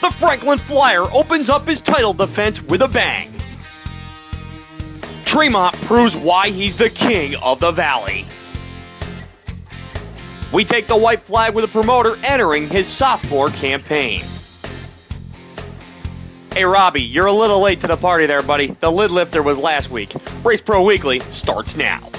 The Franklin Flyer opens up his title defense with a bang. Tremont proves why he's the king of the valley. We take the white flag with a promoter entering his sophomore campaign. Hey Robbie, you're a little late to the party there, buddy. The lid lifter was last week. Race Pro Weekly starts now.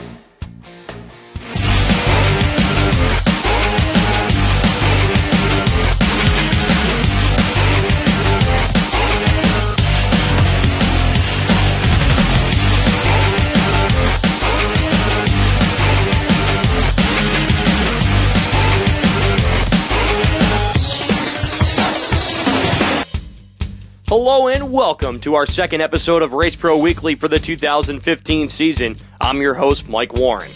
Hello and welcome to our second episode of Race Pro Weekly for the 2015 season. I'm your host, Mike Warren.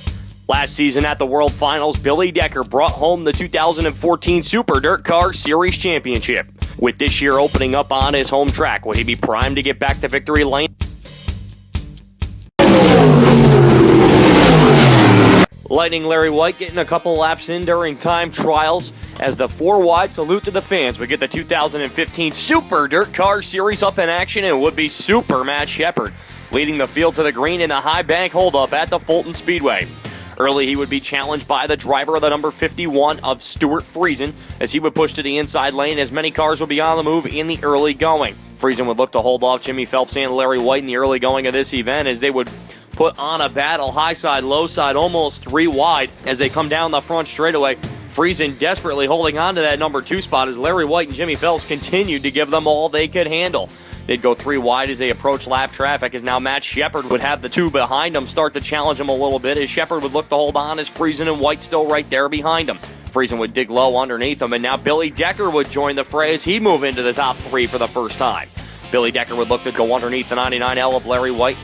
Last season at the World Finals, Billy Decker brought home the 2014 Super DIRTcar Series Championship. With this year opening up on his home track, will he be primed to get back to victory lane? Lightning Larry White getting a couple laps in during time trials. As the four-wide salute to the fans, we get the 2015 Super DIRTcar Series up in action, and would be Super Matt Shepard leading the field to the green in the Highbank Hold Up at the Fulton Speedway. Early, he would be challenged by the driver of the number 51 of Stuart Friesen, as he would push to the inside lane as many cars would be on the move in the early going. Friesen would look to hold off Jimmy Phelps and Larry White in the early going of this event, as they would put on a battle, high side, low side, almost three wide as they come down the front straightaway. Friesen desperately holding on to that number 2 spot as Larry White and Jimmy Phelps continued to give them all they could handle. They'd go three wide as they approach lap traffic, as now Matt Shepard would have the two behind him start to challenge him a little bit, as Shepard would look to hold on as Friesen and White still right there behind him. Friesen would dig low underneath him, and now Billy Decker would join the fray as he'd move into the top three for the first time. Billy Decker would look to go underneath the 99L of Larry White,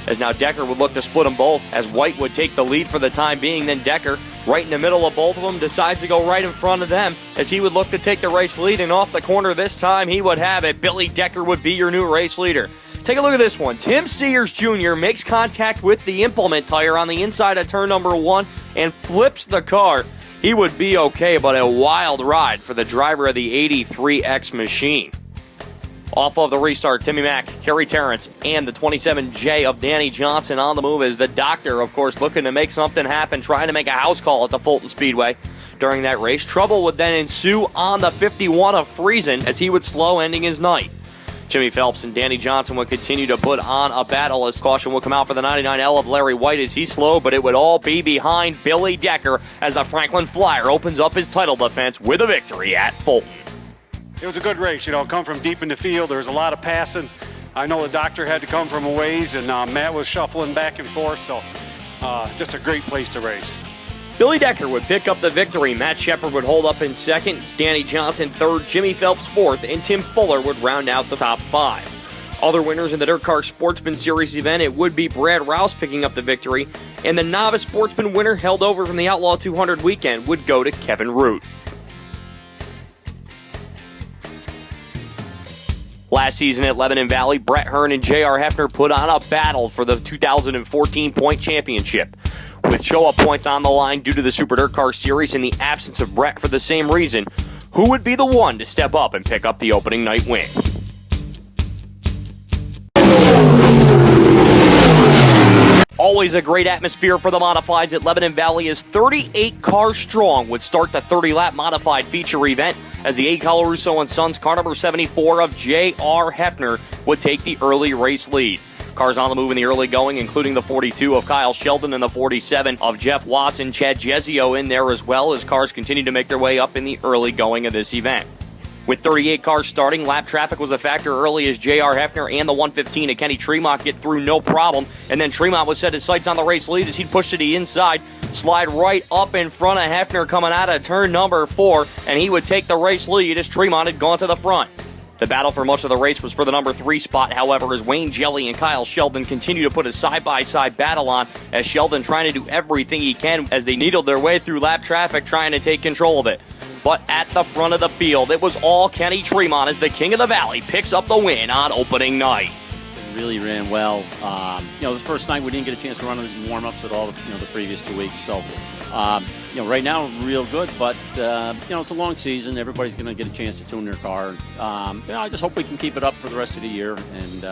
as now Decker would look to split them both, as White would take the lead for the time being. Then Decker, right in the middle of both of them, decides to go right in front of them, as he would look to take the race lead, and off the corner this time he would have it. Billy Decker would be your new race leader. Take a look at this one. Tim Sears Jr. makes contact with the implement tire on the inside of turn number 1 and flips the car. He would be okay, but a wild ride for the driver of the 83X machine. Off of the restart, Timmy Mack, Kerry Terrence, and the 27J of Danny Johnson on the move, as the doctor, of course, looking to make something happen, trying to make a house call at the Fulton Speedway. During that race, trouble would then ensue on the 51 of Friesen as he would slow, ending his night. Jimmy Phelps and Danny Johnson would continue to put on a battle as caution would come out for the 99L of Larry White as he slowed, but it would all be behind Billy Decker as the Franklin Flyer opens up his title defense with a victory at Fulton. It was a good race, come from deep in the field. There was a lot of passing. I know the doctor had to come from a ways, and Matt was shuffling back and forth, so just a great place to race. Billy Decker would pick up the victory. Matt Shepard would hold up in second, Danny Johnson third, Jimmy Phelps fourth, and Tim Fuller would round out the top 5. Other winners in the DIRTcar Sportsman Series event, it would be Brad Rouse picking up the victory, and the novice Sportsman winner held over from the Outlaw 200 weekend would go to Kevin Root. Last season at Lebanon Valley, Brett Hearn and J.R. Hefner put on a battle for the 2014 point championship. With show-up points on the line due to the Super DIRTcar Series and the absence of Brett for the same reason, who would be the one to step up and pick up the opening night win? Always a great atmosphere for the modifieds at Lebanon Valley, as 38 cars strong would start the 30-lap modified feature event, as the A. Colarusso & Sons car number 74 of J.R. Hefner would take the early race lead. Cars on the move in the early going, including the 42 of Kyle Sheldon and the 47 of Jeff Watson, Chad Jezio in there as well, as cars continue to make their way up in the early going of this event. With 38 cars starting, lap traffic was a factor early as J.R. Hefner and the 115 of Kenny Tremont get through no problem, and then Tremont would set his sights on the race lead as he'd push to the inside, slide right up in front of Hefner coming out of turn number 4, and he would take the race lead as Tremont had gone to the front. The battle for much of the race was for the number 3 spot, however, as Wayne Jelly and Kyle Sheldon continue to put a side-by-side battle on, as Sheldon trying to do everything he can as they needled their way through lap traffic trying to take control of it. But at the front of the field, it was all Kenny Tremont as the King of the Valley picks up the win on opening night. Really ran well. This first night we didn't get a chance to run in warm-ups at all, the previous 2 weeks. So right now, real good, but, it's a long season. Everybody's going to get a chance to tune their car. I just hope we can keep it up for the rest of the year and,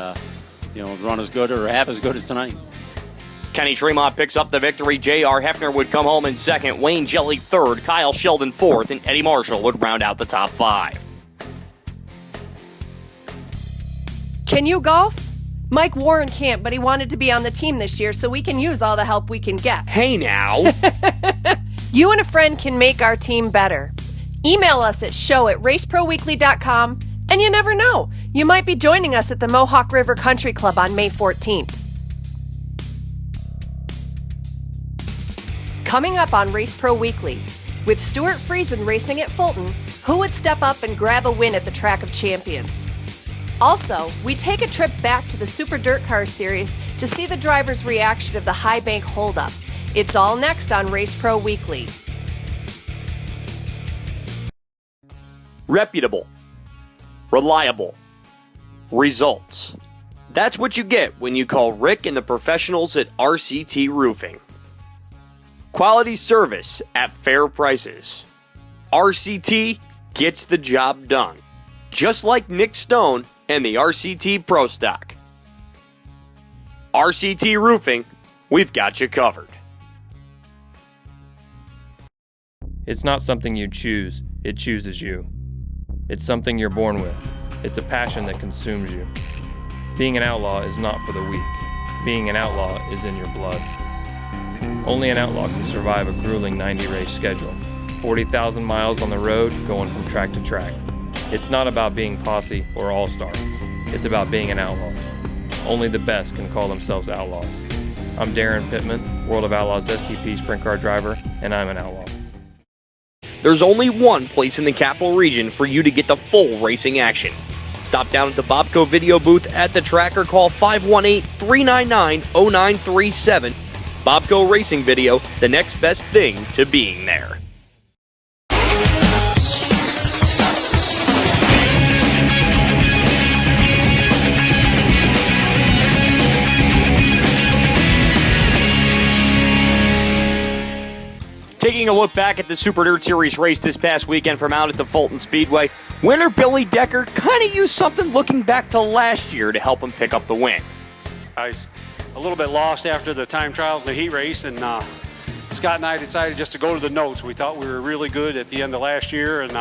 run as good or half as good as tonight. Kenny Tremont picks up the victory. J.R. Hefner would come home in second, Wayne Jelly third, Kyle Sheldon fourth, and Eddie Marshall would round out the top five. Can you golf? Mike Warren can't, but he wanted to be on the team this year, so we can use all the help we can get. Hey now! You and a friend can make our team better. Email us at show@raceproweekly.com, and you never know, you might be joining us at the Mohawk River Country Club on May 14th. Coming up on Race Pro Weekly, with Stuart Friesen racing at Fulton, who would step up and grab a win at the Track of Champions? Also, we take a trip back to the Super DIRTcar Series to see the driver's reaction of the Highbank Hold Up. It's all next on Race Pro Weekly. Reputable. Reliable. Results. That's what you get when you call Rick and the professionals at RCT Roofing. Quality service at fair prices. RCT gets the job done. Just like Nick Stone and the RCT Pro Stock. RCT Roofing, we've got you covered. It's not something you choose, it chooses you. It's something you're born with. It's a passion that consumes you. Being an outlaw is not for the weak. Being an outlaw is in your blood. Only an outlaw can survive a grueling 90-race schedule. 40,000 miles on the road, going from track to track. It's not about being posse or all-star. It's about being an outlaw. Only the best can call themselves outlaws. I'm Darren Pittman, World of Outlaws STP Sprint Car driver, and I'm an outlaw. There's only one place in the capital region for you to get the full racing action. Stop down at the Bobco video booth at the track or call 518-399-0937. Bobco Racing Video, the next best thing to being there. Taking a look back at the Super Dirt Series race this past weekend from out at the Fulton Speedway, winner Billy Decker kind of used something looking back to last year to help him pick up the win. I was a little bit lost after the time trials and the heat race, and Scott and I decided just to go to the notes. We thought we were really good at the end of last year, and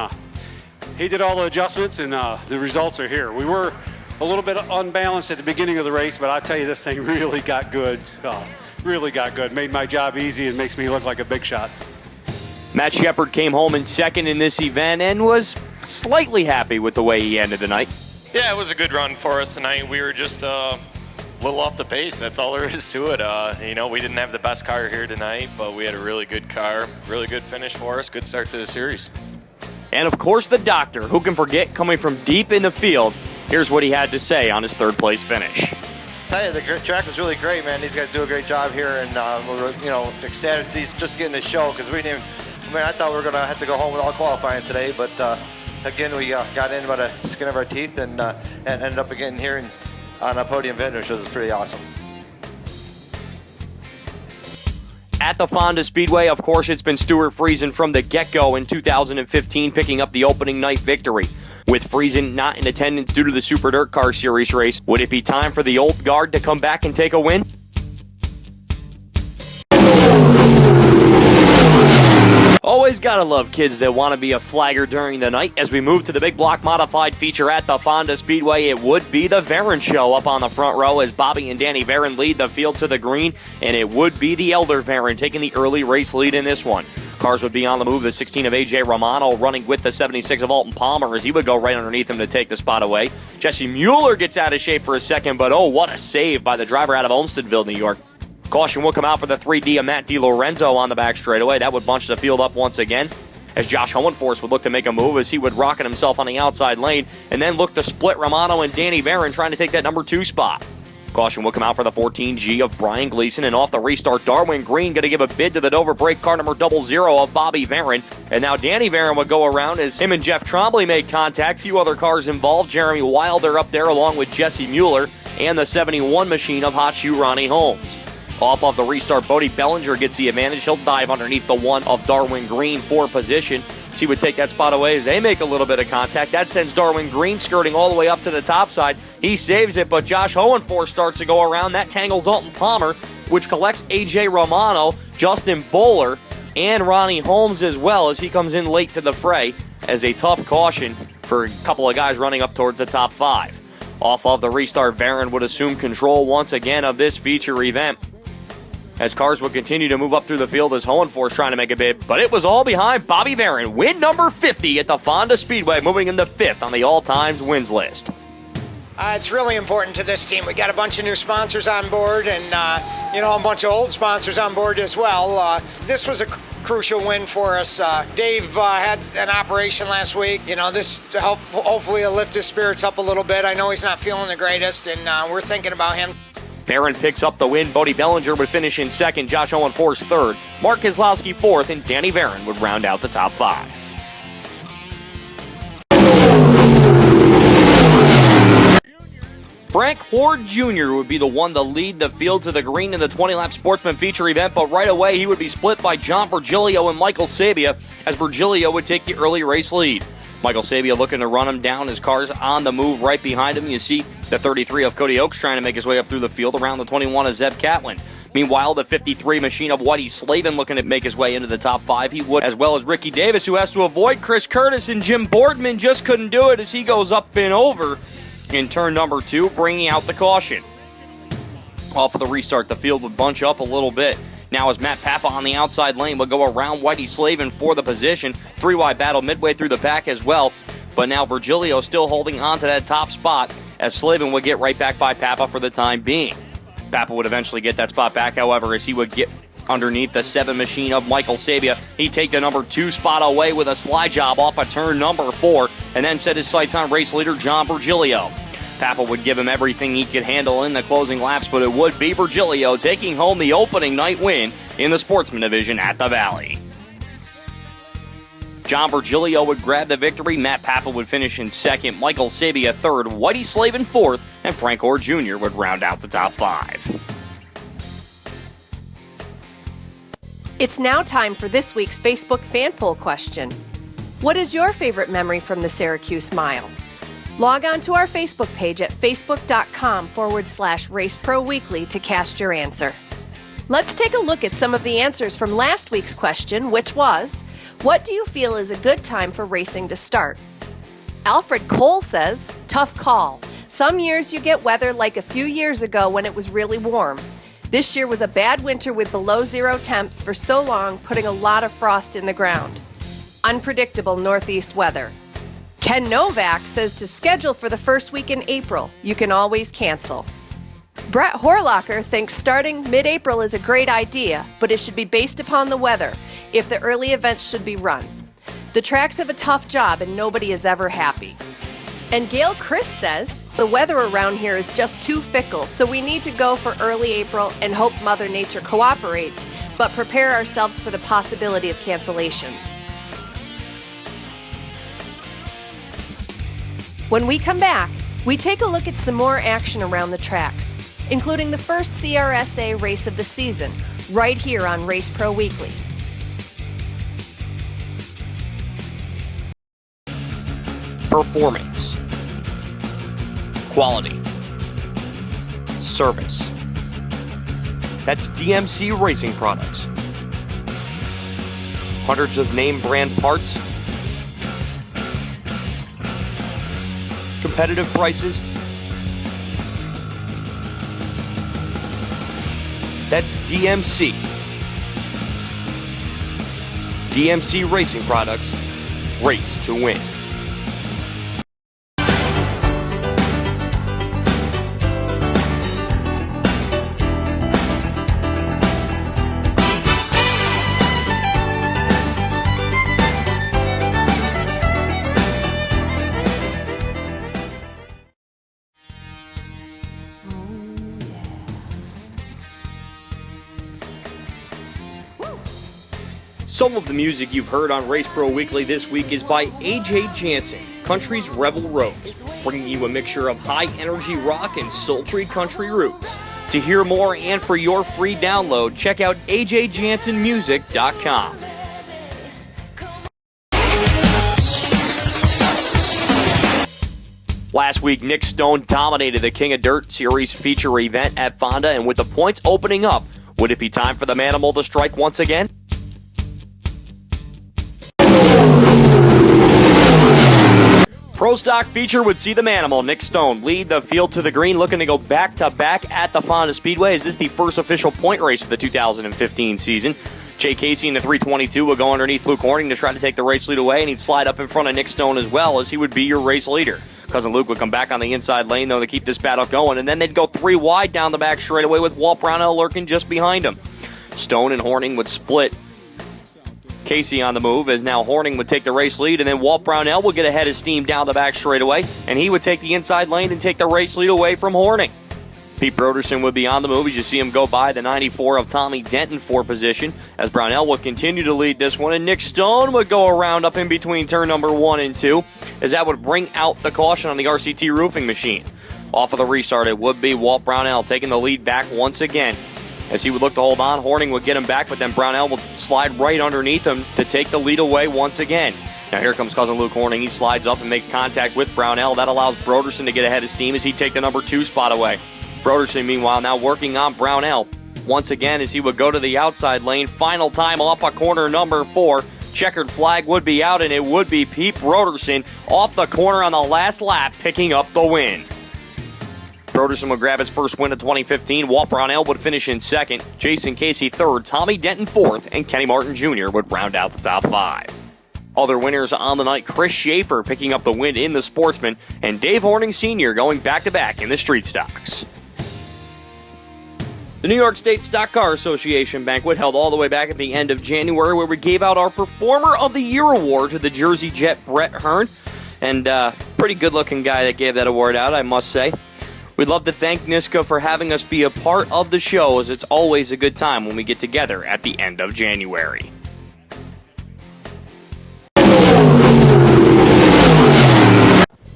he did all the adjustments, and the results are here. We were a little bit unbalanced at the beginning of the race, but I'll tell you, this thing really got good. Really got good. Made my job easy and makes me look like a big shot. Matt Shepard came home in second in this event and was slightly happy with the way he ended the night. Yeah, it was a good run for us tonight. We were just a little off the pace. That's all there is to it. We didn't have the best car here tonight, but we had a really good car, really good finish for us, good start to the series. And of course the doctor, who can forget, coming from deep in the field. Here's what he had to say on his third place finish. Tell you, the track was really great, man. These guys do a great job here, and we're ecstatic to just getting the show, because we didn't. I thought we were gonna have to go home without qualifying today, but again, we got in by the skin of our teeth, and ended up again here on a podium finish, which was pretty awesome. At the Fonda Speedway, of course, it's been Stuart Friesen from the get-go in 2015, picking up the opening night victory. With Friesen not in attendance due to the Super DIRTcar Series race, would it be time for the old guard to come back and take a win? Always gotta love kids that want to be a flagger during the night. As we move to the big block modified feature at the Fonda Speedway, it would be the Varon show up on the front row as Bobby and Danny Varon lead the field to the green, and it would be the elder Varon taking the early race lead in this one. Cars would be on the move, the 16 of A.J. Romano running with the 76 of Alton Palmer as he would go right underneath him to take the spot away. Jesse Mueller gets out of shape for a second, but oh, what a save by the driver out of Olmstedville, New York. Caution will come out for the 3D of Matt DiLorenzo on the back straightaway. That would bunch the field up once again, as Josh Hohenforce would look to make a move as he would rocket himself on the outside lane and then look to split Romano and Danny Varon trying to take that number 2 spot. Caution will come out for the 14G of Brian Gleason, and off the restart, Darwin Green going to give a bid to the Dover brake car number 00 of Bobby Varon. And now Danny Varon would go around as him and Jeff Trombley made contact. Few other cars involved. Jeremy Wilder up there along with Jesse Mueller and the 71 machine of Hot Shoe Ronnie Holmes. Off of the restart, Bodie Bellinger gets the advantage. He'll dive underneath the one of Darwin Green for position. He would take that spot away as they make a little bit of contact. That sends Darwin Green skirting all the way up to the top side. He saves it, but Josh Hohenforth starts to go around. That tangles Alton Palmer, which collects A.J. Romano, Justin Bowler, and Ronnie Holmes as well as he comes in late to the fray as a tough caution for a couple of guys running up towards the top 5. Off of the restart, Varon would assume control once again of this feature event, as cars would continue to move up through the field as Hohenforth trying to make a bid, but it was all behind Bobby Varon. Win number 50 at the Fonda Speedway, moving into 5th on the all-times wins list. It's really important to this team. We got a bunch of new sponsors on board and, a bunch of old sponsors on board as well. This was a crucial win for us. Dave had an operation last week. This hopefully will lift his spirits up a little bit. I know he's not feeling the greatest, and we're thinking about him. Varon picks up the win. Bodie Bellinger would finish in 2nd, Josh Hohenforth 3rd, Mark Keselowski 4th, and Danny Varon would round out the top 5. Frank Horde Jr. would be the one to lead the field to the green in the 20-lap Sportsman feature event, but right away he would be split by John Virgilio and Michael Sabia, as Virgilio would take the early race lead. Michael Sabia looking to run him down. His car's on the move right behind him. You see the 33 of Cody Oaks trying to make his way up through the field. Around the 21 of Zeb Catlin. Meanwhile, the 53 machine of Whitey Slavin looking to make his way into the top 5. He would, as well as Ricky Davis, who has to avoid Chris Curtis, and Jim Boardman just couldn't do it as he goes up and over in turn number 2, bringing out the caution. Off of the restart, the field would bunch up a little bit. Now as Matt Papa on the outside lane would go around Whitey Slavin for the position. 3-wide battle midway through the pack as well. But now Virgilio still holding on to that top spot as Slavin would get right back by Papa for the time being. Papa would eventually get that spot back, however, as he would get underneath the 7 machine of Michael Sabia. He'd take the number 2 spot away with a slide job off of turn number 4 and then set his sights on race leader John Virgilio. Papa would give him everything he could handle in the closing laps, but it would be Virgilio taking home the opening night win in the Sportsman division at the Valley. John Virgilio would grab the victory. Matt Papa would finish in 2nd, Michael Sabia 3rd, Whitey Slavin 4th, and Frank Orr Jr. would round out the top 5. It's now time for this week's Facebook fan poll question. What is your favorite memory from the Syracuse Mile? Log on to our Facebook page at facebook.com/RaceProWeekly to cast your answer. Let's take a look at some of the answers from last week's question, which was, what do you feel is a good time for racing to start? Alfred Cole says, tough call. Some years you get weather like a few years ago when it was really warm. This year was a bad winter with below 0 temps for so long, putting a lot of frost in the ground. Unpredictable northeast weather. Ken Novak says to schedule for the first week in April. You can always cancel. Brett Horlocker thinks starting mid-April is a great idea, but it should be based upon the weather, if the early events should be run. The tracks have a tough job and nobody is ever happy. And Gail Chris says, the weather around here is just too fickle, so we need to go for early April and hope Mother Nature cooperates, but prepare ourselves for the possibility of cancellations. When we come back, we take a look at some more action around the tracks, including the first CRSA race of the season, right here on Race Pro Weekly. Performance, quality, service. That's DMC Racing Products. Hundreds of name brand parts, competitive prices. That's DMC. DMC Racing Products, race to win. Some of the music you've heard on Race Pro Weekly this week is by A.J. Jansen, Country's Rebel Rose, bringing you a mixture of high-energy rock and sultry country roots. To hear more and for your free download, check out ajjansenmusic.com. Last week, Nick Stone dominated the King of Dirt Series feature event at Fonda, and with the points opening up, would it be time for the Manimal to strike once again? Pro Stock feature would see the Manimal, Nick Stone, lead the field to the green, looking to go back-to-back at the Fonda Speedway. Is this the first official point race of the 2015 season? Jay Casey in the 322 will go underneath Luke Horning to try to take the race lead away, and he'd slide up in front of Nick Stone as well, as he would be your race leader. Cousin Luke would come back on the inside lane, though, to keep this battle going, and then they'd go 3 wide down the back straightaway with Walt Brownell lurking just behind him. Stone and Horning would split. Casey on the move, as now Horning would take the race lead, and then Walt Brownell would get ahead of steam down the back straightaway, and he would take the inside lane and take the race lead away from Horning. Pete Broderson would be on the move as you see him go by the 94 of Tommy Denton for position, as Brownell would continue to lead this one, and Nick Stone would go around up in between turn number 1 and 2, as that would bring out the caution on the RCT roofing machine. Off of the restart, it would be Walt Brownell taking the lead back once again. As he would look to hold on, Horning would get him back, but then Brownell would slide right underneath him to take the lead away once again. Now here comes cousin Luke Horning. He slides up and makes contact with Brownell. That allows Broderson to get ahead of steam as he'd take the number 2 spot away. Broderson, meanwhile, now working on Brownell once again as he would go to the outside lane. Final time off a corner number 4. Checkered flag would be out, and it would be Pete Broderson off the corner on the last lap, picking up the win. Broderson would grab his first win of 2015. Walt Brownell would finish in second. Jason Casey third. Tommy Denton fourth. And Kenny Martin Jr. would round out the top 5. Other winners on the night, Chris Schaefer picking up the win in the Sportsman, and Dave Horning Sr. going back-to-back in the Street Stocks. The New York State Stock Car Association banquet held all the way back at the end of January, where we gave out our Performer of the Year award to the Jersey Jet Brett Hearn. And pretty good-looking guy that gave that award out, I must say. We'd love to thank Nisco for having us be a part of the show, as it's always a good time when we get together at the end of January.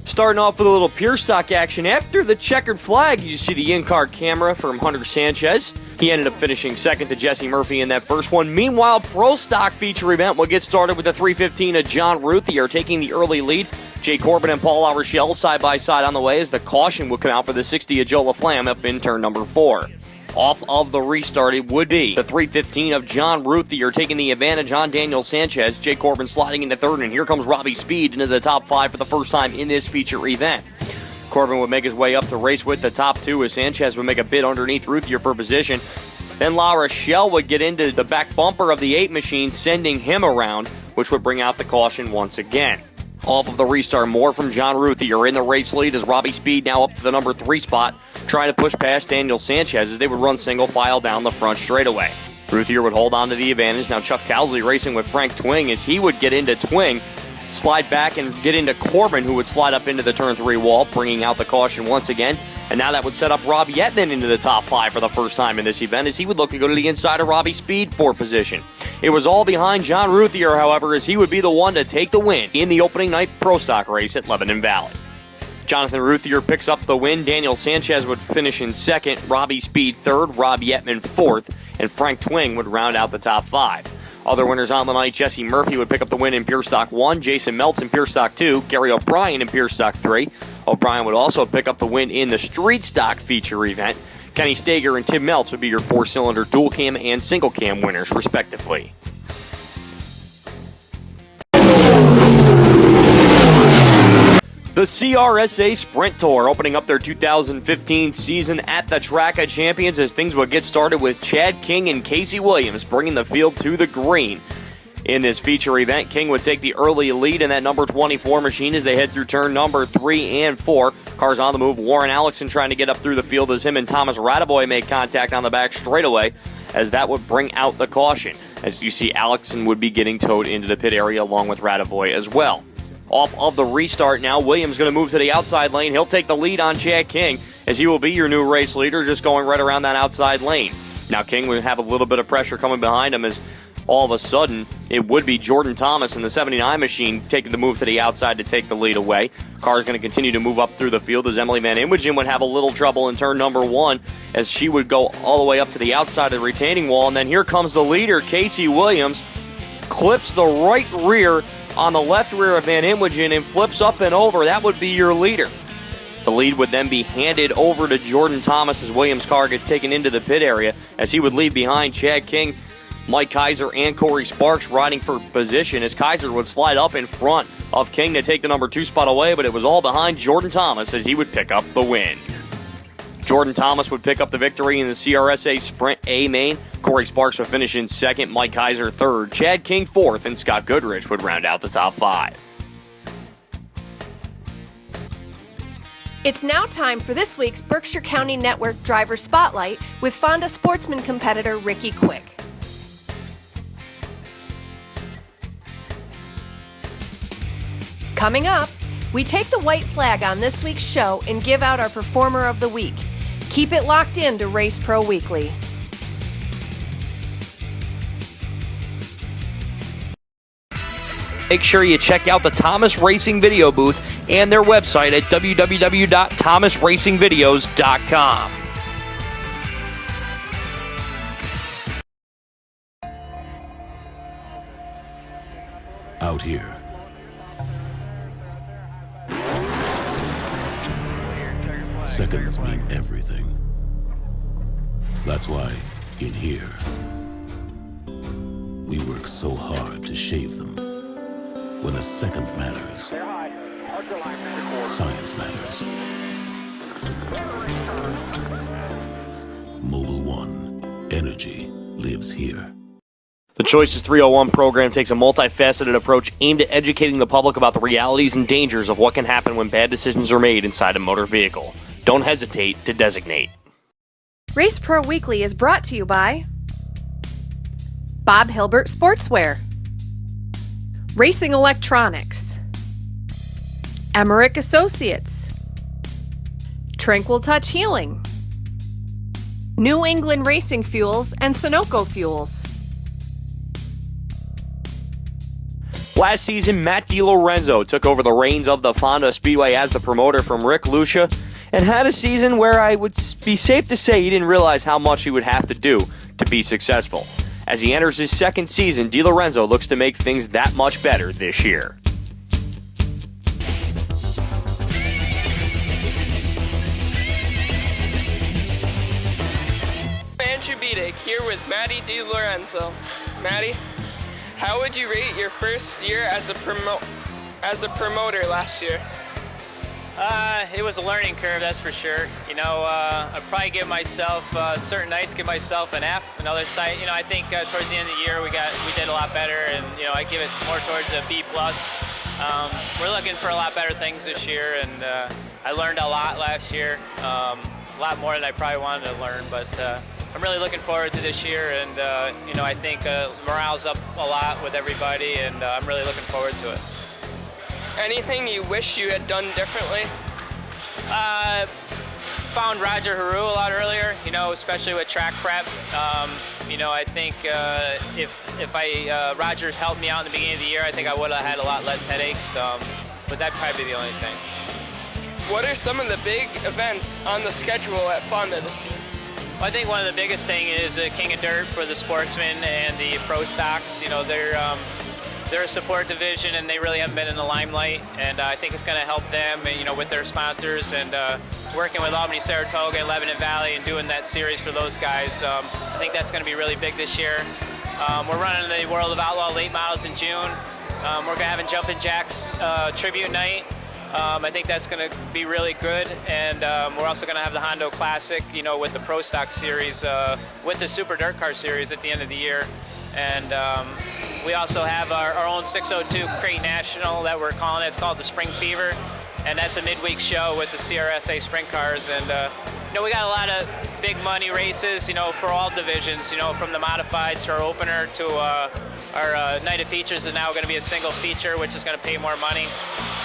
Starting off with a little pure stock action. After the checkered flag, you see the in-car camera from Hunter Sanchez. He ended up finishing second to Jesse Murphy in that first one. Meanwhile, Pro Stock feature event will get started with the 315 of John Ruthier taking the early lead. Jay Corbin and Paul LaRochelle side-by-side on the way, as the caution would come out for the 60 of Joe LaFlamme up in turn number 4. Off of the restart, it would be the 315 of John Ruthier taking the advantage on Daniel Sanchez. Jay Corbin sliding into third, and here comes Robbie Speed into the top 5 for the first time in this feature event. Corbin would make his way up to race with the top 2, as Sanchez would make a bid underneath Ruthier for position. Then LaRochelle would get into the back bumper of the 8 machine, sending him around, which would bring out the caution once again. Off of the restart, more from John Ruthier in the race lead, as Robbie Speed now up to the number 3 spot, trying to push past Daniel Sanchez as they would run single file down the front straightaway. Ruthier would hold on to the advantage. Now Chuck Towsley racing with Frank Twing, as he would get into Twing, slide back and get into Corbin, who would slide up into the turn 3 wall, bringing out the caution once again. And now that would set up Rob Yetman into the top 5 for the first time in this event, as he would look to go to the inside of Robbie Speed for position. It was all behind John Ruthier, however, as he would be the one to take the win in the opening night Pro Stock race at Lebanon Valley. Jonathan Ruthier picks up the win. Daniel Sanchez would finish in second, Robbie Speed third, Rob Yetman fourth, and Frank Twing would round out the top 5. Other winners on the night, Jesse Murphy would pick up the win in Pure Stock 1, Jason Meltz in Pure Stock 2, Gary O'Brien in Pure Stock 3. O'Brien would also pick up the win in the Street Stock feature event. Kenny Stager and Tim Meltz would be your 4-cylinder dual cam and single cam winners, respectively. The CRSA Sprint Tour opening up their 2015 season at the Track of Champions, as things would get started with Chad King and Casey Williams bringing the field to the green. In this feature event, King would take the early lead in that number 24 machine as they head through turn number 3 and 4. Cars on the move. Warren Alexson trying to get up through the field as him and Thomas Radevoy made contact on the back straightaway, as that would bring out the caution. As you see, Alexson would be getting towed into the pit area along with Radevoy as well. Off of the restart now, Williams going to move to the outside lane. He'll take the lead on Chad King, as he will be your new race leader, just going right around that outside lane. Now King will have a little bit of pressure coming behind him, as all of a sudden, it would be Jordan Thomas in the 79 machine taking the move to the outside to take the lead away. Car is going to continue to move up through the field as Emily Van Imogen would have a little trouble in turn number 1 as she would go all the way up to the outside of the retaining wall. And then here comes the leader, Casey Williams, clips the right rear on the left rear of Van Imogen and flips up and over. That would be your leader. The lead would then be handed over to Jordan Thomas as Williams' car gets taken into the pit area as he would leave behind Chad King, Mike Kaiser, and Corey Sparks riding for position as Kaiser would slide up in front of King to take the number 2 spot away, but it was all behind Jordan Thomas as he would pick up the win. Jordan Thomas would pick up the victory in the CRSA Sprint A main. Corey Sparks would finish in second, Mike Kaiser third, Chad King fourth, and Scott Goodrich would round out the top 5. It's now time for this week's Berkshire County Network Driver Spotlight with Fonda Sportsman competitor Ricky Quick. Coming up, we take the white flag on this week's show and give out our Performer of the Week. Keep it locked in to Race Pro Weekly. Make sure you check out the Thomas Racing Video booth and their website at www.thomasracingvideos.com. Out here, seconds mean everything. That's why, in here, we work so hard to shave them. When a second matters, science matters. Mobil 1, energy lives here. The Choices 301 program takes a multifaceted approach aimed at educating the public about the realities and dangers of what can happen when bad decisions are made inside a motor vehicle. Don't hesitate to designate. Race Pro Weekly is brought to you by Bob Hilbert Sportswear, Racing Electronics, Emmerich Associates, Tranquil Touch Healing, New England Racing Fuels, and Sunoco Fuels. Last season, Matt DiLorenzo took over the reins of the Fonda Speedway as the promoter from Rick Lucia and had a season where I would be safe to say he didn't realize how much he would have to do to be successful. As he enters his second season, DiLorenzo looks to make things that much better this year. Andrew Biedick here with Matty DiLorenzo. Matty, how would you rate your first year as a promoter last year? It was a learning curve, that's for sure. You know, I'd probably give myself certain nights give myself an F. Another side, you know, I think towards the end of the year we did a lot better, and you know I give it more towards a B+. We're looking for a lot better things this year, and I learned a lot last year, a lot more than I probably wanted to learn. But I'm really looking forward to this year, and you know I think morale's up a lot with everybody, and I'm really looking forward to it. Anything you wish you had done differently? Found Roger Haru a lot earlier, you know, especially with track prep. You know, I think if Roger's helped me out in the beginning of the year, I think I would have had a lot less headaches. But that'd probably be the only thing. What are some of the big events on the schedule at Fonda this year? Well, I think one of the biggest thing is King of Dirt for the Sportsman and the Pro Stocks. You know, they're a support division, and they really haven't been in the limelight, and I think it's going to help them, you know, with their sponsors, and working with Albany, Saratoga, and Lebanon Valley, and doing that series for those guys. I think that's going to be really big this year. We're running the World of Outlaw late models in June. We're going to have Jumpin' Jacks tribute night. I think that's going to be really good, and we're also going to have the Hondo Classic, you know, with the Pro Stock Series, with the Super DIRTcar Series at the end of the year, and we also have our own 602 Crate National that we're calling it. It's called the Spring Fever, and that's a midweek show with the CRSA Sprint Cars, and you know, we got a lot of big money races, you know, for all divisions, you know, from the modifieds to our opener to our night of features is now going to be a single feature, which is going to pay more money,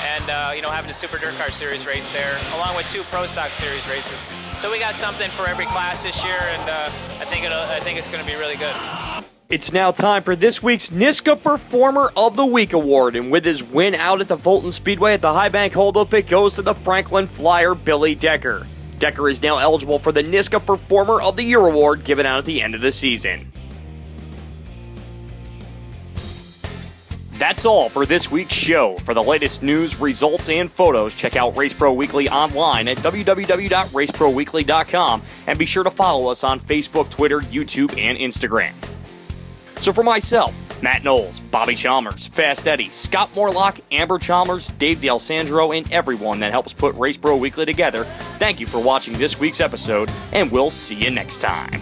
and you know, having the Super DIRTcar Series race there, along with 2 Pro Stock Series races. So we got something for every class this year, and I think it's going to be really good. It's now time for this week's Nisco Performer of the Week award, and with his win out at the Fulton Speedway at the Highbank Hold Up, it goes to the Franklin Flyer Billy Decker. Decker is now eligible for the Nisco Performer of the Year award given out at the end of the season. That's all for this week's show. For the latest news, results, and photos, check out Race Pro Weekly online at www.raceproweekly.com, and be sure to follow us on Facebook, Twitter, YouTube, and Instagram. So for myself, Matt Knowles, Bobby Chalmers, Fast Eddie, Scott Morlock, Amber Chalmers, Dave D'Alessandro, and everyone that helps put Race Pro Weekly together, thank you for watching this week's episode, and we'll see you next time.